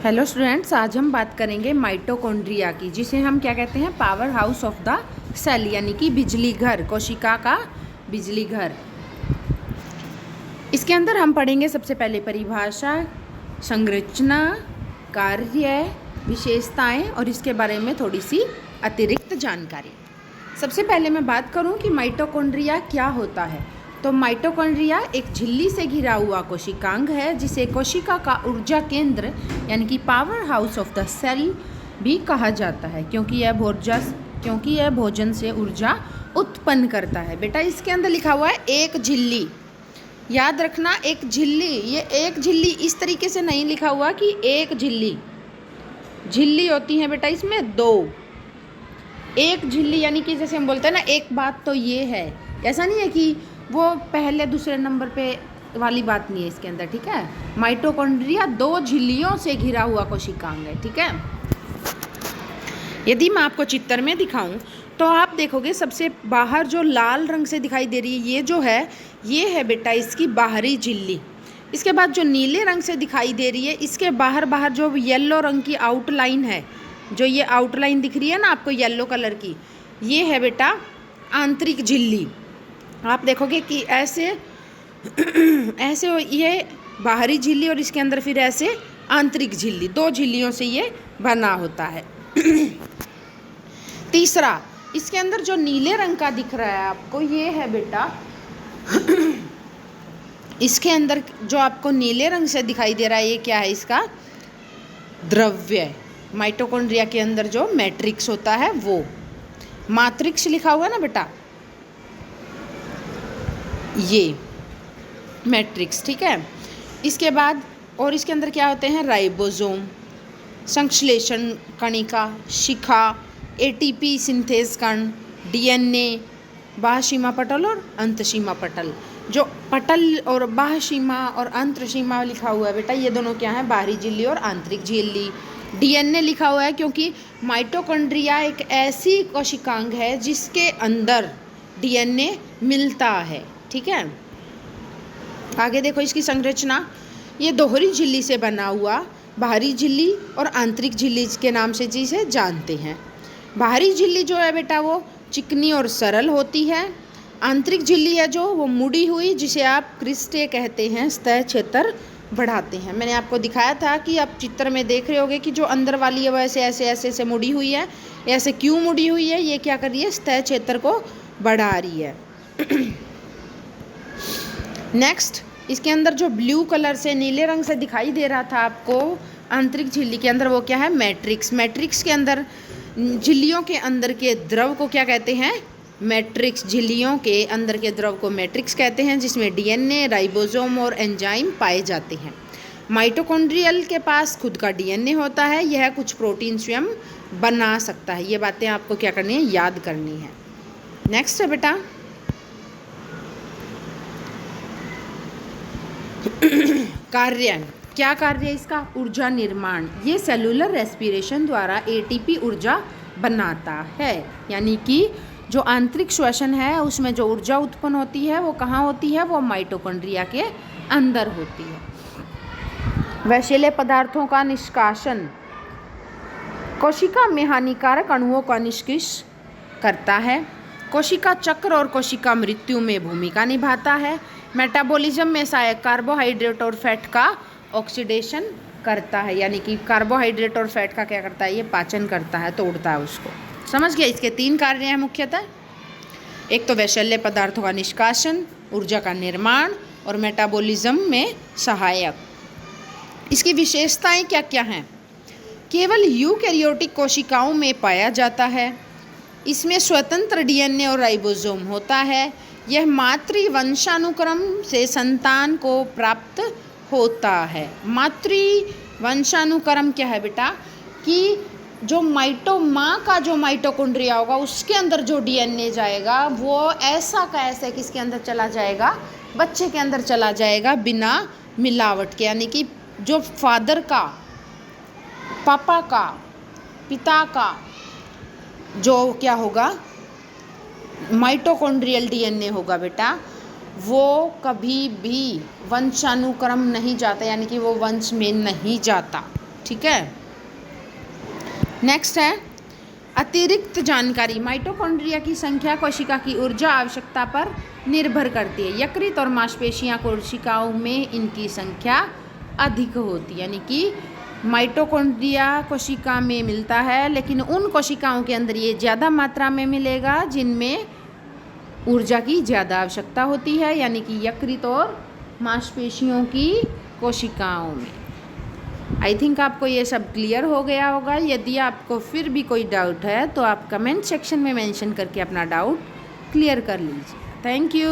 Hello students, आज हम बात करेंगे माइटोकॉन्ड्रिया की, जिसे हम क्या कहते हैं, power house of the cell, यानी कि बिजली घर, कोशिका का बिजली घर। इसके अंदर हम पढ़ेंगे सबसे पहले परिभाषा, संरचना, कार्य, विशेषताएं और इसके बारे में थोड़ी सी अतिरिक्त जानकारी। सबसे पहले मैं बात करूं कि माइटोकॉन्ड्रिया क्या होता है। तो माइटोकॉन्ड्रिया एक झिल्ली से घिरा हुआ कोशिकांग है, जिसे कोशिका का ऊर्जा केंद्र यानी कि power house of the cell भी कहा जाता है, क्योंकि यह भोजन से ऊर्जा उत्पन्न करता है। बेटा, इसके अंदर लिखा हुआ है एक झिल्ली, याद रखना, एक झिल्ली। ये एक झिल्ली इस तरीके से नहीं लिखा हुआ कि एक झिल्ली होती है बेटा, इसमें दो। एक झिल्ली यानी कि जैसे हम बोलते हैं ना, एक बात तो ये है, ऐसा नहीं है कि वो पहले दूसरे नंबर पे वाली बात नहीं है इसके अंदर, ठीक है। माइटोकॉन्ड्रिया दो झिल्लियों से घिरा हुआ कोशिकांग है, ठीक है। यदि मैं आपको चित्र में दिखाऊं तो आप देखोगे सबसे बाहर जो लाल रंग से दिखाई दे रही है, ये है बेटा इसकी बाहरी झिल्ली। इसके बाद जो नीले रंग से दिखाई दे रही है, इसके बाहर जो येलो रंग की आउटलाइन है, जो ये आउटलाइन दिख रही है ना आपको येलो कलर की, ये है बेटा आंतरिक झिल्ली। आप देखोगे कि ऐसे ये बाहरी झिल्ली और इसके अंदर फिर ऐसे आंतरिक झिल्ली, दो झिल्लियों से ये बना होता है। तीसरा, इसके अंदर जो नीले रंग का दिख रहा है आपको, ये है बेटा इसके अंदर जो आपको नीले रंग से दिखाई दे रहा है, ये क्या है, इसका द्रव्य। माइटोकॉन्ड्रिया के अंदर जो मैट्रिक्स होता है, वो मैट्रिक्स लिखा हुआ है ना बेटा, ये मैट्रिक्स, ठीक है। इसके बाद और इसके अंदर क्या होते हैं, राइबोसोम, संश्लेषण कणिका, शिखा, एटीपी सिंथेज कण, डीएनए, बाह्यसीमा पटल और अंतसीमा पटल। जो पटल और बाह्यसीमा और अंतसीमा लिखा हुआ है बेटा, ये दोनों क्या है, बाहरी झिल्ली और आंतरिक झिल्ली। डीएनए लिखा हुआ है क्योंकि माइटोकॉन्ड्रिया एक ऐसी कोशिकांग है जिसके अंदर डीएनए मिलता है, ठीक है। आगे देखो इसकी संरचना, ये दोहरी झिल्ली से बना हुआ बाहरी झिल्ली और आंतरिक झिल्ली के नाम से जिसे जानते हैं। बाहरी झिल्ली जो है बेटा वो चिकनी और सरल होती है। आंतरिक झिल्ली है जो वो मुड़ी हुई, जिसे आप क्रिस्टे कहते हैं, सतह क्षेत्र बढ़ाते हैं। मैंने आपको दिखाया था कि आप चित्र में देख रहे होगे कि जो अंदर वाली है वो ऐसे मुड़ी हुई है। ऐसे क्यों मुड़ी हुई है, ये क्या कर रही है, सतह क्षेत्र को बढ़ा रही है। नेक्स्ट, इसके अंदर जो ब्लू कलर से नीले रंग से दिखाई दे रहा था आपको आंतरिक झिल्ली के अंदर, वो क्या है, मैट्रिक्स। मैट्रिक्स के अंदर झिल्लियों के अंदर के द्रव को क्या कहते हैं, मैट्रिक्स। झिल्लियों के अंदर के द्रव को मैट्रिक्स कहते हैं, जिसमें डीएनए, राइबोसोम और एंजाइम पाए जाते हैं। माइटोकॉन्ड्रियल के पास खुद का डीएनए होता है, यह कुछ प्रोटीन स्वयं बना सकता है। ये बातें आपको क्या करनी है, याद करनी है। नेक्स्ट है बेटा कार्य। क्या कार्य है इसका, ऊर्जा निर्माण। ये सेलुलर रेस्पिरेशन द्वारा एटीपी ऊर्जा बनाता है, यानी कि जो आंतरिक श्वसन है उसमें जो ऊर्जा उत्पन्न होती है वो कहाँ होती है, वो माइटोकॉन्ड्रिया के अंदर होती है। विषैले पदार्थों का निष्कासन कोशिका में हानिकारक अणुओं का निष्क्रिय करता है। कोशिका चक्र और कोशिका मृत्यु में भूमिका निभाता है। मेटाबॉलिज्म में सहायक कार्बोहाइड्रेट और फैट का ऑक्सीडेशन करता है, यानी कि कार्बोहाइड्रेट और फैट का क्या करता है, ये पाचन करता है, तोड़ता है उसको। समझ गया। इसके तीन कार्य हैं मुख्यतः, एक तो वैशल्य पदार्थों का निष्कासन, ऊर्जा का निर्माण और मेटाबॉलिज्म में सहायक। इसकी विशेषताएं क्या क्या हैं, केवल यूकैरियोटिक कोशिकाओं में पाया जाता है। इसमें स्वतंत्र डीएनए और राइबोसोम होता है। यह मातृ वंशानुक्रम से संतान को प्राप्त होता है। मातृ वंशानुक्रम क्या है बेटा, कि जो माँ का जो माइटोकॉन्ड्रिया होगा उसके अंदर जो डीएनए जाएगा वो ऐसा का ऐसा किसके अंदर चला जाएगा, बच्चे के अंदर चला जाएगा, बिना मिलावट के। यानी कि जो फादर का, पापा का, पिता का जो क्या होगा, माइटोकॉन्ड्रियल डीएनए होगा बेटा, वो कभी भी वंशानुक्रम नहीं जाता, यानी कि वो वंश में नहीं जाता। ठीक है। नेक्स्ट है अतिरिक्त जानकारी। माइटोकॉन्ड्रिया की संख्या कोशिका की ऊर्जा आवश्यकता पर निर्भर करती है। यकृत और मांसपेशियां कोशिकाओं में इनकी संख्या अधिक होती है, यानी कि माइटोकॉन्ड्रिया कोशिका में मिलता है, लेकिन उन कोशिकाओं के अंदर ये ज़्यादा मात्रा में मिलेगा जिनमें ऊर्जा की ज़्यादा आवश्यकता होती है, यानी कि यकृत और मांसपेशियों की कोशिकाओं में। आई थिंक आपको ये सब क्लियर हो गया होगा। यदि आपको फिर भी कोई डाउट है तो आप कमेंट सेक्शन में मेंशन करके अपना डाउट क्लियर कर लीजिए। Thank you.